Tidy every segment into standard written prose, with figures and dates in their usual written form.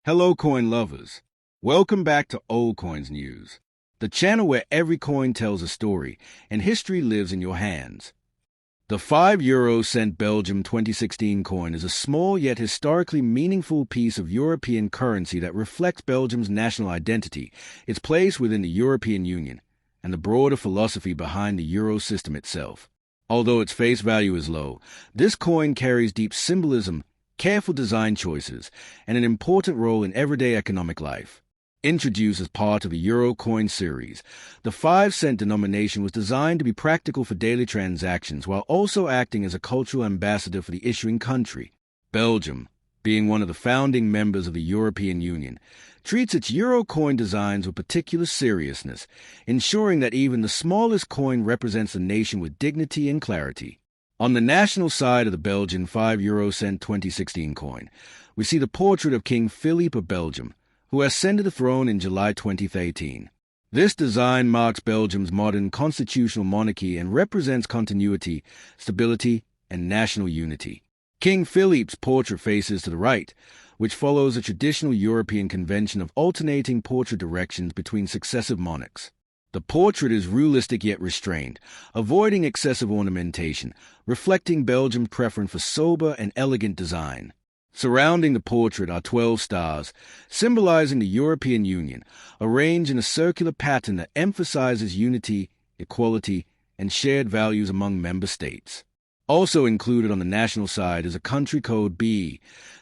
Hello, coin lovers. Welcome back to Old Coins News, the channel where every coin tells a story and history lives in your hands. The 5 euro-cent Belgium 2016 coin is a small yet historically meaningful piece of European currency that reflects Belgium's national identity, its place within the European Union, and the broader philosophy behind the euro system itself. Although its face value is low, this coin carries deep symbolism, careful design choices, and an important role in everyday economic life. Introduced as part of a Euro coin series, the 5-cent denomination was designed to be practical for daily transactions while also acting as a cultural ambassador for the issuing country. Belgium, being one of the founding members of the European Union, treats its Euro coin designs with particular seriousness, ensuring that even the smallest coin represents the nation with dignity and clarity. On the national side of the Belgian 5-euro-cent 2016 coin, we see the portrait of King Philippe of Belgium, who ascended the throne in July 2013. This design marks Belgium's modern constitutional monarchy and represents continuity, stability, and national unity. King Philippe's portrait faces to the right, which follows a traditional European convention of alternating portrait directions between successive monarchs. The portrait is realistic yet restrained, avoiding excessive ornamentation, reflecting Belgium's preference for sober and elegant design. Surrounding the portrait are 12 stars, symbolizing the European Union, arranged in a circular pattern that emphasizes unity, equality, and shared values among member states. Also included on the national side is a country code B,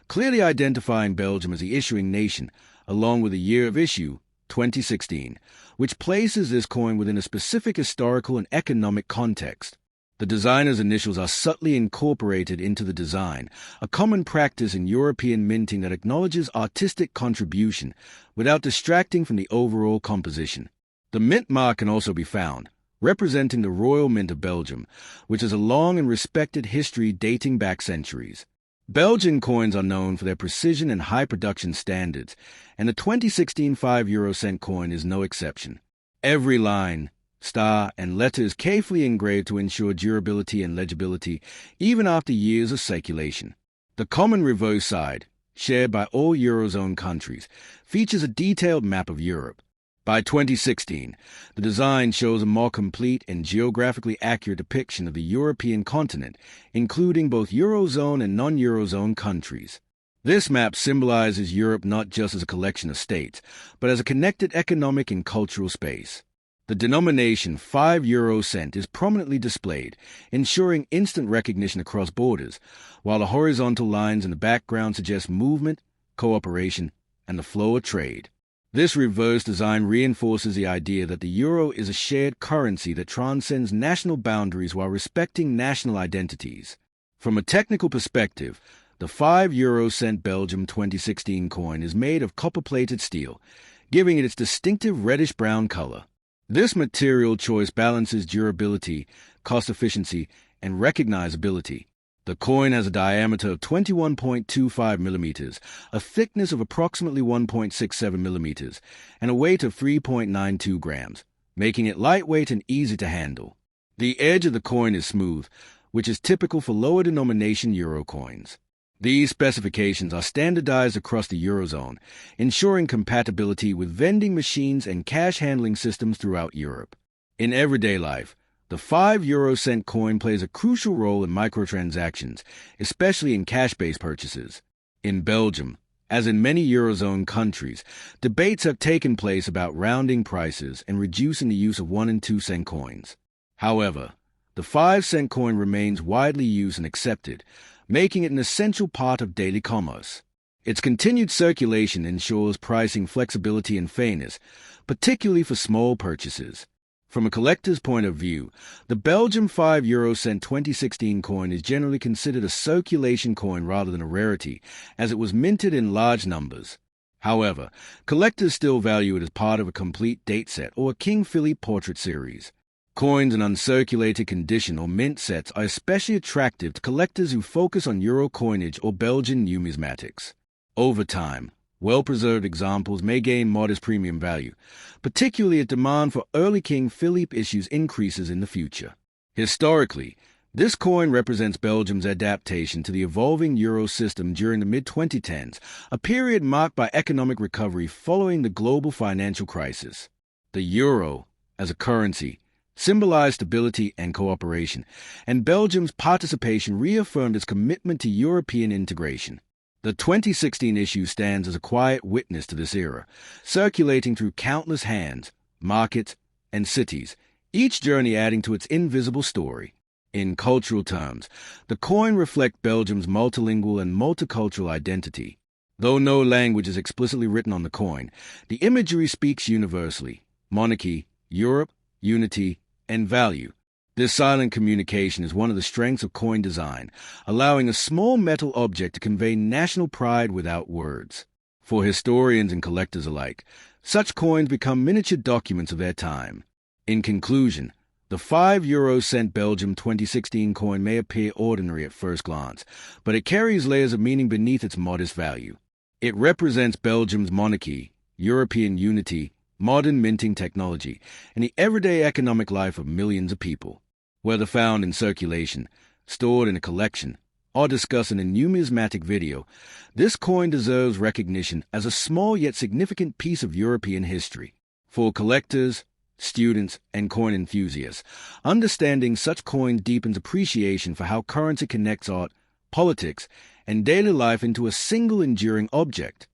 clearly identifying Belgium as the issuing nation, along with the year of issue, 2016, which places this coin within a specific historical and economic context. The designer's initials are subtly incorporated into the design, a common practice in European minting that acknowledges artistic contribution without distracting from the overall composition. The mint mark can also be found, representing the Royal Mint of Belgium, which has a long and respected history dating back centuries. Belgian coins are known for their precision and high production standards, and the 2016 5-euro-cent coin is no exception. Every line, star, and letter is carefully engraved to ensure durability and legibility, even after years of circulation. The common reverse side, shared by all Eurozone countries, features a detailed map of Europe. By 2016, the design shows a more complete and geographically accurate depiction of the European continent, including both Eurozone and non-Eurozone countries. This map symbolizes Europe not just as a collection of states, but as a connected economic and cultural space. The denomination 5-euro-cent is prominently displayed, ensuring instant recognition across borders, while the horizontal lines in the background suggest movement, cooperation, and the flow of trade. This reverse design reinforces the idea that the euro is a shared currency that transcends national boundaries while respecting national identities. From a technical perspective, the 5-euro-cent Belgium 2016 coin is made of copper-plated steel, giving it its distinctive reddish-brown color. This material choice balances durability, cost efficiency, and recognizability. The coin has a diameter of 21.25 millimeters, a thickness of approximately 1.67 millimeters, and a weight of 3.92 grams, making it lightweight and easy to handle. The edge of the coin is smooth, which is typical for lower denomination euro coins. These specifications are standardized across the Eurozone, ensuring compatibility with vending machines and cash handling systems throughout Europe. In everyday life, the 5-euro-cent coin plays a crucial role in microtransactions, especially in cash-based purchases. In Belgium, as in many Eurozone countries, debates have taken place about rounding prices and reducing the use of 1 and 2 cent coins. However, the 5-cent coin remains widely used and accepted, making it an essential part of daily commerce. Its continued circulation ensures pricing flexibility and fairness, particularly for small purchases. From a collector's point of view, the Belgium 5-euro-cent 2016 coin is generally considered a circulation coin rather than a rarity, as it was minted in large numbers. However, collectors still value it as part of a complete date set or a King Philippe portrait series. Coins in uncirculated condition or mint sets are especially attractive to collectors who focus on euro coinage or Belgian numismatics. Over time, well-preserved examples may gain modest premium value, particularly as demand for early King Philippe issues increases in the future. Historically, This coin represents Belgium's adaptation to the evolving euro system during the mid-2010s, a period marked by economic recovery following the global financial crisis. The euro, as a currency, symbolized stability and cooperation, and Belgium's participation reaffirmed its commitment to European integration. The 2016 issue stands as a quiet witness to this era, circulating through countless hands, markets, and cities, each journey adding to its invisible story. In cultural terms, the coin reflects Belgium's multilingual and multicultural identity. Though no language is explicitly written on the coin, the imagery speaks universally: monarchy, Europe, unity, and value. This silent communication is one of the strengths of coin design, allowing a small metal object to convey national pride without words. For historians and collectors alike, such coins become miniature documents of their time. In conclusion, the 5 euro-cent Belgium 2016 coin may appear ordinary at first glance, but it carries layers of meaning beneath its modest value. It represents Belgium's monarchy, European unity, modern minting technology, and the everyday economic life of millions of people. Whether found in circulation, stored in a collection, or discussed in a numismatic video, this coin deserves recognition as a small yet significant piece of European history. For collectors, students, and coin enthusiasts, understanding such coins deepens appreciation for how currency connects art, politics, and daily life into a single enduring object.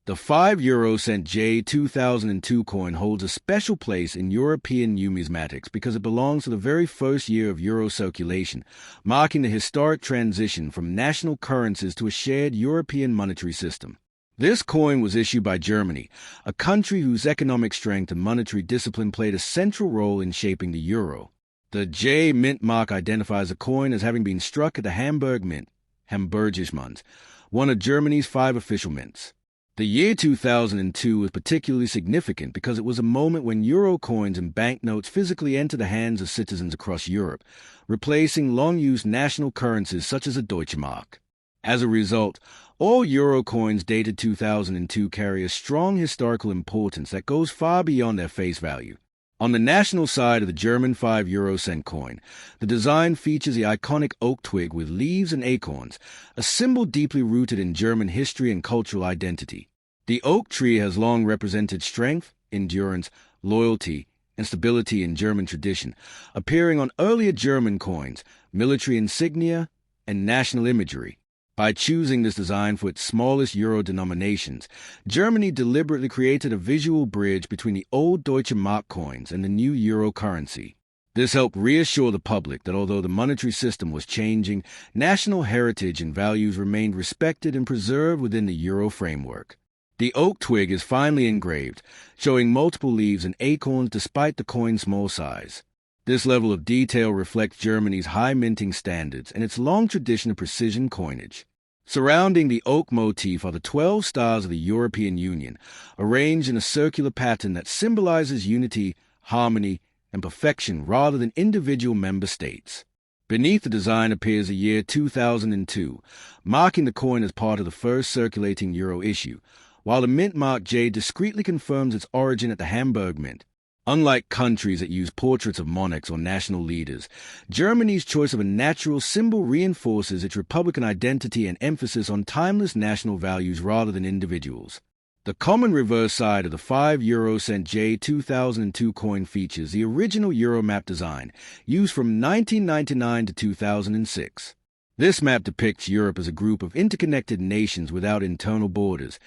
The 5 euro-cent J 2002 coin holds a special place in European numismatics because it belongs to the very first year of euro circulation, marking the historic transition from national currencies to a shared European monetary system. This coin was issued by Germany, a country whose economic strength and monetary discipline played a central role in shaping the euro. The J mint mark identifies the coin as having been struck at the Hamburg Mint, Hamburgische Münze, one of Germany's 5 official mints. The year 2002 was particularly significant because it was a moment when euro coins and banknotes physically entered the hands of citizens across Europe, replacing long-used national currencies such as the Deutsche Mark. As a result, all euro coins dated 2002 carry a strong historical importance that goes far beyond their face value. On the national side of the German 5 euro-cent coin, the design features the iconic oak twig with leaves and acorns, a symbol deeply rooted in German history and cultural identity. The oak tree has long represented strength, endurance, loyalty, and stability in German tradition, appearing on earlier German coins, military insignia, and national imagery. By choosing this design for its smallest euro denominations, Germany deliberately created a visual bridge between the old Deutsche Mark coins and the new euro currency. This helped reassure the public that although the monetary system was changing, national heritage and values remained respected and preserved within the euro framework. The oak twig is finely engraved, showing multiple leaves and acorns despite the coin's small size. This level of detail reflects Germany's high minting standards and its long tradition of precision coinage. Surrounding the oak motif are the 12 stars of the European Union, arranged in a circular pattern that symbolizes unity, harmony, and perfection rather than individual member states. Beneath the design appears the year 2002, marking the coin as part of the first circulating euro issue, while the mint mark J discreetly confirms its origin at the Hamburg Mint. Unlike countries that use portraits of monarchs or national leaders, Germany's choice of a natural symbol reinforces its republican identity and emphasis on timeless national values rather than individuals. The common reverse side of the 5 euro-cent J 2002 coin features the original euro map design, used from 1999 to 2006. This map depicts Europe as a group of interconnected nations without internal borders,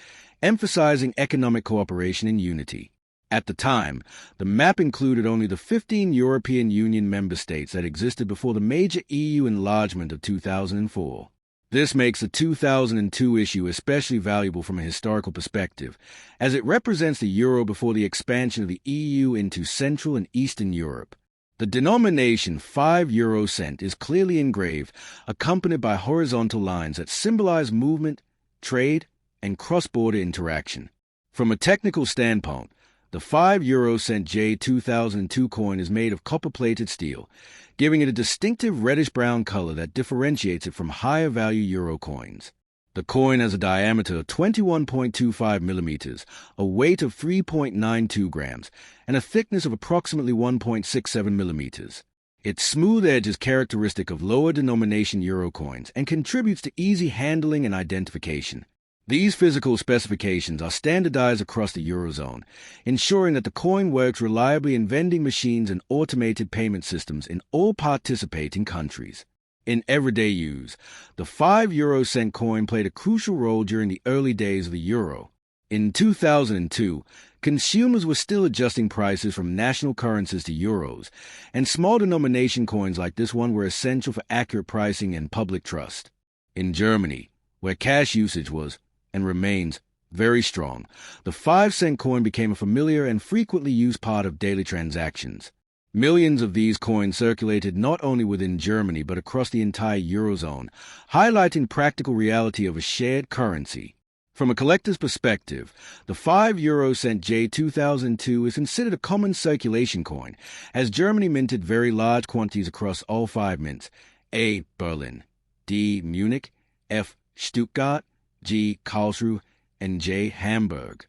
emphasizing economic cooperation and unity. At the time, the map included only the 15 European Union member states that existed before the major EU enlargement of 2004. This makes the 2002 issue especially valuable from a historical perspective, as it represents the euro before the expansion of the EU into Central and Eastern Europe. The denomination 5 euro-cent is clearly engraved, accompanied by horizontal lines that symbolize movement, trade, and cross-border interaction. From a technical standpoint, the 5 euro-cent J 2002 coin is made of copper-plated steel, giving it a distinctive reddish-brown color that differentiates it from higher-value euro coins. The coin has a diameter of 21.25 millimeters, a weight of 3.92 grams, and a thickness of approximately 1.67 millimeters. Its smooth edge is characteristic of lower denomination euro coins and contributes to easy handling and identification. These physical specifications are standardized across the Eurozone, ensuring that the coin works reliably in vending machines and automated payment systems in all participating countries. In everyday use, the 5 euro-cent coin played a crucial role during the early days of the euro. In 2002, consumers were still adjusting prices from national currencies to euros, and small denomination coins like this one were essential for accurate pricing and public trust. In Germany, where cash usage was, and remains, very strong, the 5-cent coin became a familiar and frequently used part of daily transactions. Millions of these coins circulated not only within Germany but across the entire Eurozone, highlighting the practical reality of a shared currency. From a collector's perspective, the 5-euro-cent J2002 is considered a common circulation coin, as Germany minted very large quantities across all 5 mints: A. Berlin, D. Munich, F. Stuttgart, G. Karlsruhe, and J. Hamburg.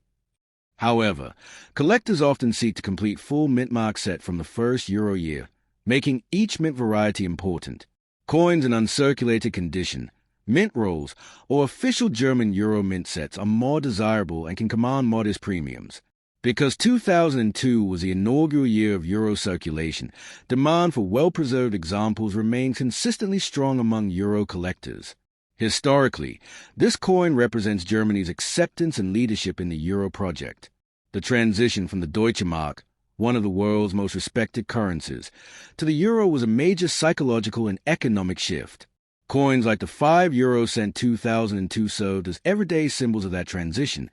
However, collectors often seek to complete full mint mark set from the first euro year, making each mint variety important. Coins in uncirculated condition, mint rolls, or official German euro mint sets are more desirable and can command modest premiums. Because 2002 was the inaugural year of euro circulation, demand for well-preserved examples remained consistently strong among euro collectors. Historically, this coin represents Germany's acceptance and leadership in the euro project. The transition from the Deutsche Mark, one of the world's most respected currencies, to the euro was a major psychological and economic shift. Coins like the 5-euro-cent 2002 served as everyday symbols of that transition,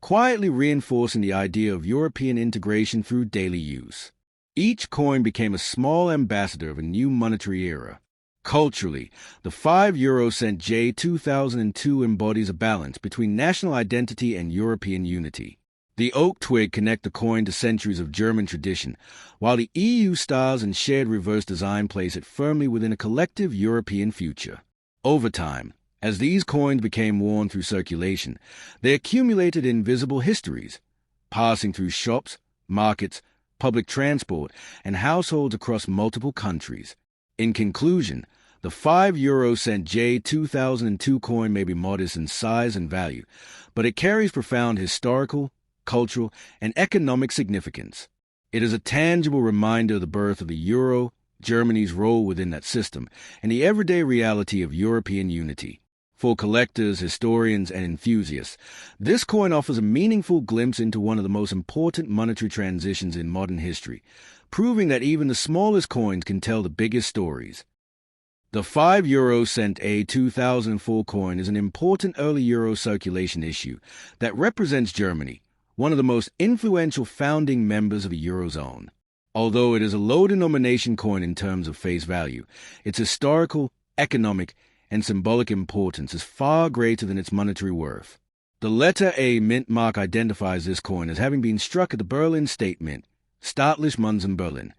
quietly reinforcing the idea of European integration through daily use. Each coin became a small ambassador of a new monetary era. Culturally, the 5-euro-cent J2002 embodies a balance between national identity and European unity. The oak twig connect the coin to centuries of German tradition, while the EU stars and shared reverse design place it firmly within a collective European future. Over time, as these coins became worn through circulation, they accumulated invisible histories, passing through shops, markets, public transport, and households across multiple countries. In conclusion, the 5-euro-cent J2002 coin may be modest in size and value, but it carries profound historical, cultural, and economic significance. It is a tangible reminder of the birth of the euro, Germany's role within that system, and the everyday reality of European unity. For collectors, historians, and enthusiasts, this coin offers a meaningful glimpse into one of the most important monetary transitions in modern history, proving that even the smallest coins can tell the biggest stories. The 5-euro-cent A2004 coin is an important early euro circulation issue that represents Germany, one of the most influential founding members of the Eurozone. Although it is a low-denomination coin in terms of face value, its historical, economic, and symbolic importance is far greater than its monetary worth. The letter A mint mark identifies this coin as having been struck at the Berlin State Mint, Staatliche Münzen Berlin,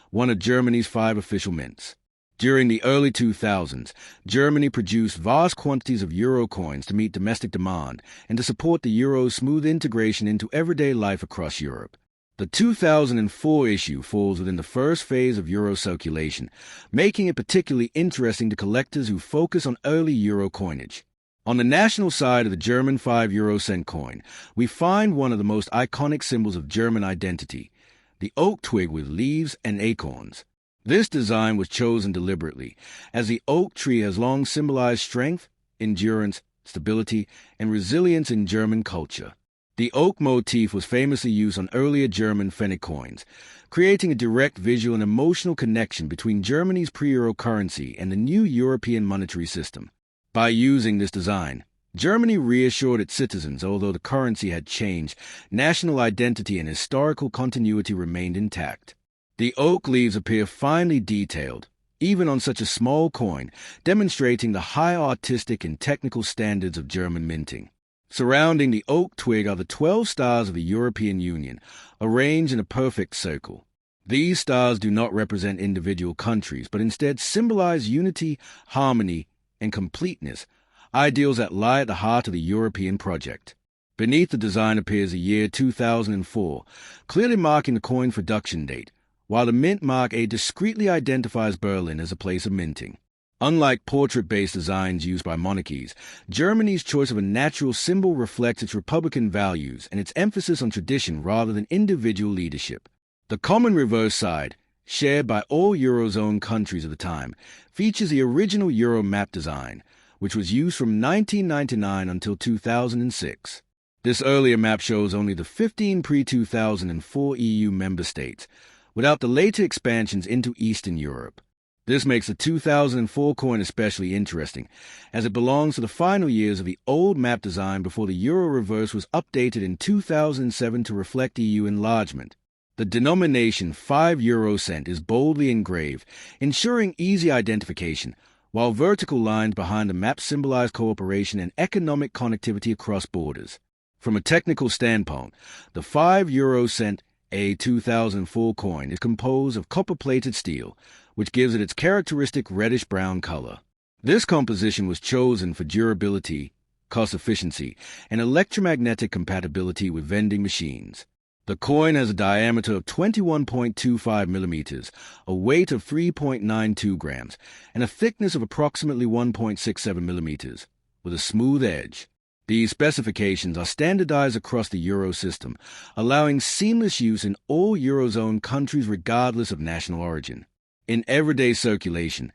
one of Germany's 5 official mints. During the early 2000s, Germany produced vast quantities of euro coins to meet domestic demand and to support the euro's smooth integration into everyday life across Europe. The 2004 issue falls within the first phase of euro circulation, making it particularly interesting to collectors who focus on early euro coinage. On the national side of the German 5-euro-cent coin, we find one of the most iconic symbols of German identity, the oak twig with leaves and acorns. This design was chosen deliberately, as the oak tree has long symbolized strength, endurance, stability, and resilience in German culture. The oak motif was famously used on earlier German Pfennig coins, creating a direct visual and emotional connection between Germany's pre-euro currency and the new European monetary system. By using this design, Germany reassured its citizens, although the currency had changed, national identity and historical continuity remained intact. The oak leaves appear finely detailed, even on such a small coin, demonstrating the high artistic and technical standards of German minting. Surrounding the oak twig are the 12 stars of the European Union, arranged in a perfect circle. These stars do not represent individual countries, but instead symbolize unity, harmony, and completeness, ideals that lie at the heart of the European project. Beneath the design appears the year 2004, clearly marking the coin's production date, while the mint mark A discreetly identifies Berlin as a place of minting. Unlike portrait-based designs used by monarchies, Germany's choice of a natural symbol reflects its republican values and its emphasis on tradition rather than individual leadership. The common reverse side, shared by all Eurozone countries of the time, features the original Euro map design, which was used from 1999 until 2006. This earlier map shows only the 15 pre-2004 EU member states, without the later expansions into Eastern Europe. This makes the 2004 coin especially interesting, as it belongs to the final years of the old map design before the euro reverse was updated in 2007 to reflect EU enlargement. The denomination 5 euro cent is boldly engraved, ensuring easy identification, while vertical lines behind the map symbolize cooperation and economic connectivity across borders. From a technical standpoint, the 5 euro cent A 2004 coin is composed of copper-plated steel, which gives it its characteristic reddish-brown color. This composition was chosen for durability, cost efficiency, and electromagnetic compatibility with vending machines. The coin has a diameter of 21.25 millimeters, a weight of 3.92 grams, and a thickness of approximately 1.67 millimeters, with a smooth edge. These specifications are standardized across the euro system, allowing seamless use in all Eurozone countries regardless of national origin. In everyday circulation,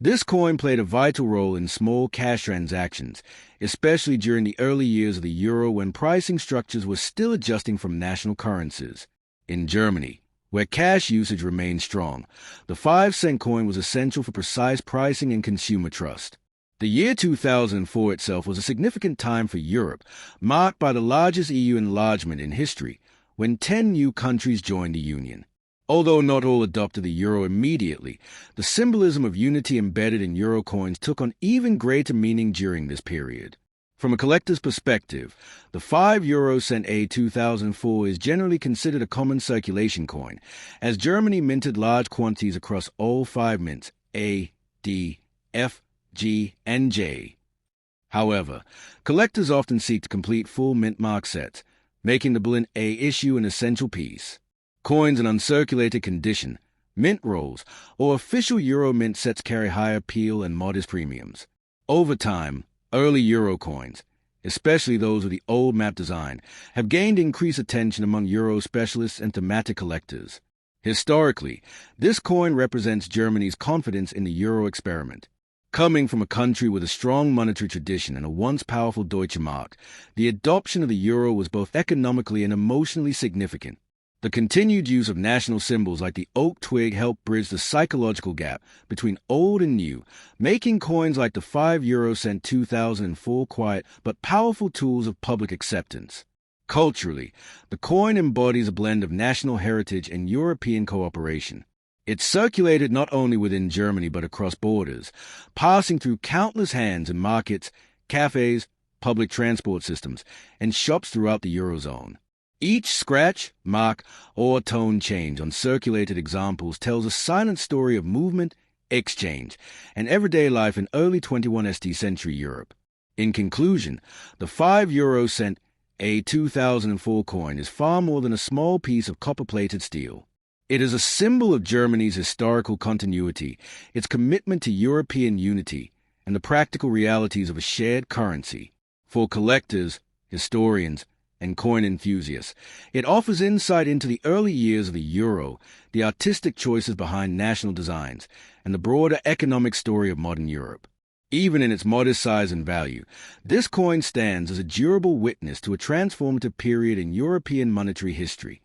this coin played a vital role in small cash transactions, especially during the early years of the euro when pricing structures were still adjusting from national currencies. In Germany, where cash usage remained strong, the 5-cent coin was essential for precise pricing and consumer trust. The year 2004 itself was a significant time for Europe, marked by the largest EU enlargement in history, when 10 new countries joined the Union. Although not all adopted the euro immediately, the symbolism of unity embedded in euro coins took on even greater meaning during this period. From a collector's perspective, the 5 euro cent A 2004 is generally considered a common circulation coin, as Germany minted large quantities across all 5 mints A, D, F, G, and J. However, collectors often seek to complete full mint mark sets, making the Berlin A issue an essential piece. Coins in uncirculated condition, mint rolls, or official euro mint sets carry higher appeal and modest premiums. Over time, early euro coins, especially those with the old map design, have gained increased attention among euro specialists and thematic collectors. Historically, this coin represents Germany's confidence in the euro experiment. Coming from a country with a strong monetary tradition and a once powerful Deutsche Mark, the adoption of the euro was both economically and emotionally significant. The continued use of national symbols like the oak twig helped bridge the psychological gap between old and new, making coins like the 5 euro cent 2004 quiet but powerful tools of public acceptance. Culturally, the coin embodies a blend of national heritage and European cooperation. It circulated not only within Germany but across borders, passing through countless hands in markets, cafes, public transport systems, and shops throughout the Eurozone. Each scratch, mark, or tone change on circulated examples tells a silent story of movement, exchange, and everyday life in early 21st century Europe. In conclusion, the 5 euro cent A 2004 coin is far more than a small piece of copper-plated steel. It is a symbol of Germany's historical continuity, its commitment to European unity, and the practical realities of a shared currency. For collectors, historians, and coin enthusiasts, it offers insight into the early years of the euro, the artistic choices behind national designs, and the broader economic story of modern Europe. Even in its modest size and value, this coin stands as a durable witness to a transformative period in European monetary history.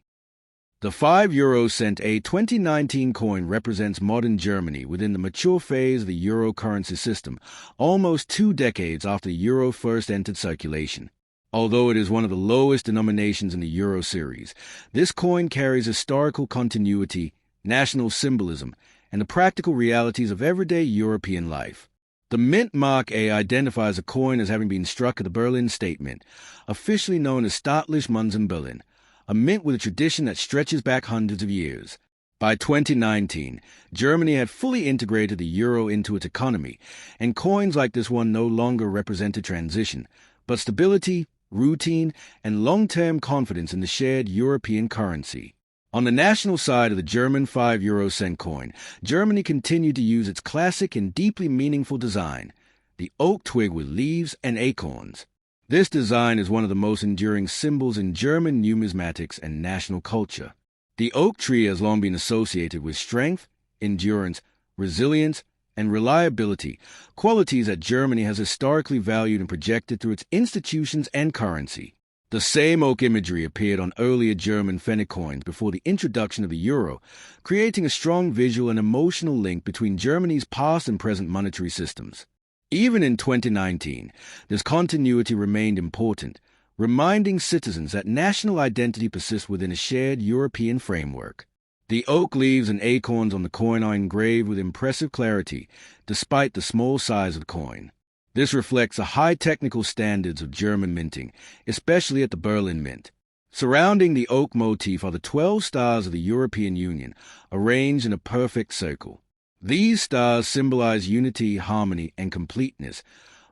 The 5 euro cent A 2019 coin represents modern Germany within the mature phase of the euro currency system, almost 2 decades after the euro first entered circulation. Although it is one of the lowest denominations in the euro series, this coin carries historical continuity, national symbolism, and the practical realities of everyday European life. The mint mark A identifies a coin as having been struck at the Berlin State Mint, officially known as Staatliche Münze in Berlin, a mint with a tradition that stretches back hundreds of years. By 2019, Germany had fully integrated the euro into its economy, and coins like this one no longer represented transition, but stability, routine, and long-term confidence in the shared European currency. On the national side of the German 5 euro cent coin, Germany continued to use its classic and deeply meaningful design, the oak twig with leaves and acorns. This design is one of the most enduring symbols in German numismatics and national culture. The oak tree has long been associated with strength, endurance, resilience, and reliability, qualities that Germany has historically valued and projected through its institutions and currency. The same oak imagery appeared on earlier German Pfennig coins before the introduction of the euro, creating a strong visual and emotional link between Germany's past and present monetary systems. Even in 2019, this continuity remained important, reminding citizens that national identity persists within a shared European framework. The oak leaves and acorns on the coin are engraved with impressive clarity, despite the small size of the coin. This reflects the high technical standards of German minting, especially at the Berlin Mint. Surrounding the oak motif are the 12 stars of the European Union, arranged in a perfect circle. These stars symbolize unity, harmony, and completeness,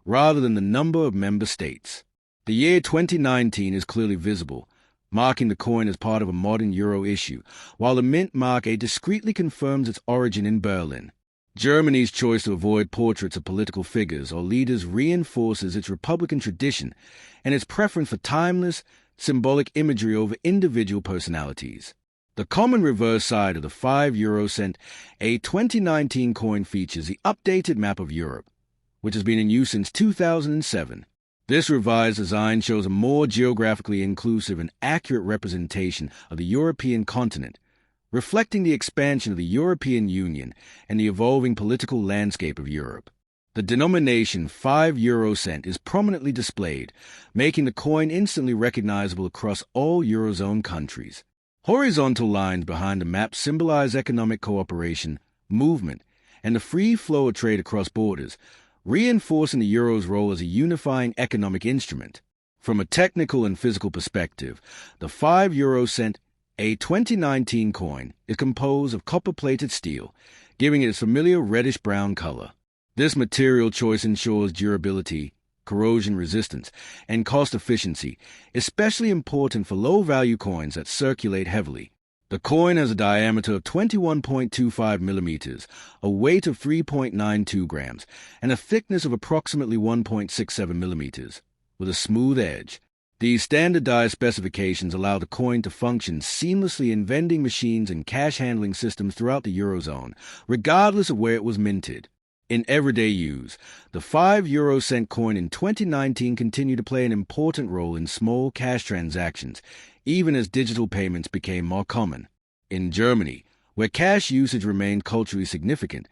rather than the number of member states. The year 2019 is clearly visible, marking the coin as part of a modern euro issue, while the mint mark discreetly confirms its origin in Berlin. Germany's choice to avoid portraits of political figures or leaders reinforces its republican tradition and its preference for timeless, symbolic imagery over individual personalities. The common reverse side of the 5 euro cent, a 2019 coin features the updated map of Europe, which has been in use since 2007. This revised design shows a more geographically inclusive and accurate representation of the European continent, reflecting the expansion of the European Union and the evolving political landscape of Europe. The denomination 5 euro cent is prominently displayed, making the coin instantly recognizable across all Eurozone countries. Horizontal lines behind the map symbolize economic cooperation, movement, and the free flow of trade across borders, reinforcing the euro's role as a unifying economic instrument. From a technical and physical perspective, the 5 euro cent, a 2019 coin, is composed of copper-plated steel, giving it its familiar reddish-brown color. This material choice ensures durability, corrosion resistance, and cost efficiency, especially important for low-value coins that circulate heavily. The coin has a diameter of 21.25 millimeters, a weight of 3.92 grams, and a thickness of approximately 1.67 millimeters, with a smooth edge. These standardized specifications allow the coin to function seamlessly in vending machines and cash handling systems throughout the Eurozone, regardless of where it was minted. In everyday use, the 5 euro cent coin in 2019 continued to play an important role in small cash transactions, even as digital payments became more common. In Germany, where cash usage remained culturally significant,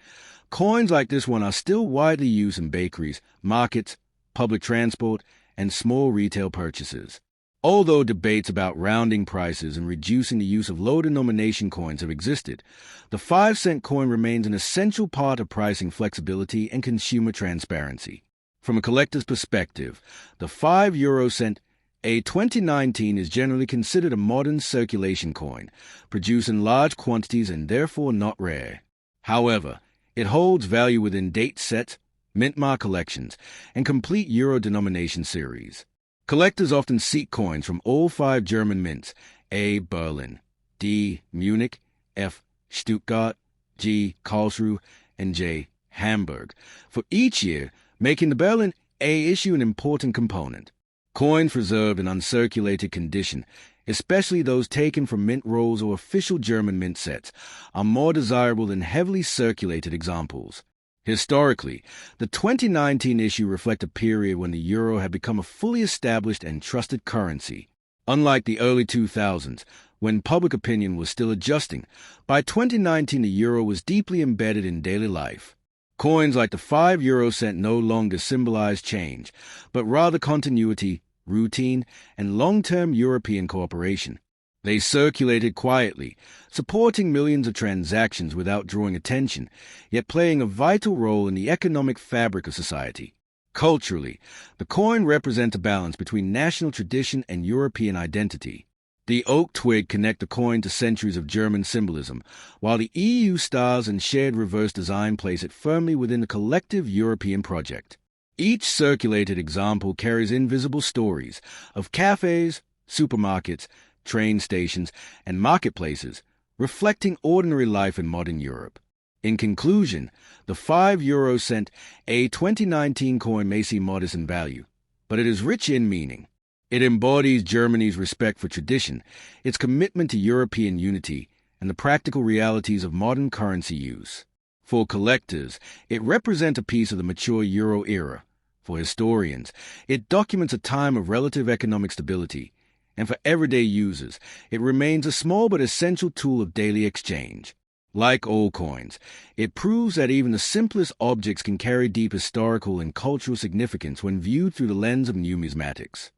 coins like this one are still widely used in bakeries, markets, public transport, and small retail purchases. Although debates about rounding prices and reducing the use of low-denomination coins have existed, the 5-cent coin remains an essential part of pricing flexibility and consumer transparency. From a collector's perspective, the 5 euro cent, a 2019 is generally considered a modern circulation coin, produced in large quantities and therefore not rare. However, it holds value within date sets, mint mark collections, and complete euro denomination series. Collectors often seek coins from all 5 German mints: A. Berlin, D. Munich, F. Stuttgart, G. Karlsruhe, and J. Hamburg, for each year, making the Berlin A issue an important component. Coins preserved in uncirculated condition, especially those taken from mint rolls or official German mint sets, are more desirable than heavily circulated examples. Historically, the 2019 issue reflects a period when the euro had become a fully established and trusted currency. Unlike the early 2000s, when public opinion was still adjusting, by 2019 the euro was deeply embedded in daily life. Coins like the 5 euro cent no longer symbolize change, but rather continuity, routine, and long-term European cooperation. They circulated quietly, supporting millions of transactions without drawing attention, yet playing a vital role in the economic fabric of society. Culturally, the coin represents a balance between national tradition and European identity. The oak twig connect the coin to centuries of German symbolism, while the EU stars and shared reverse design place it firmly within the collective European project. Each circulated example carries invisible stories of cafes, supermarkets, train stations, and marketplaces, reflecting ordinary life in modern Europe. In conclusion, the 5 euro cent, a 2019 coin, may seem modest in value, but it is rich in meaning. It embodies Germany's respect for tradition, its commitment to European unity, and the practical realities of modern currency use. For collectors, it represents a piece of the mature euro era. For historians, it documents a time of relative economic stability. And for everyday users, it remains a small but essential tool of daily exchange. Like old coins, it proves that even the simplest objects can carry deep historical and cultural significance when viewed through the lens of numismatics.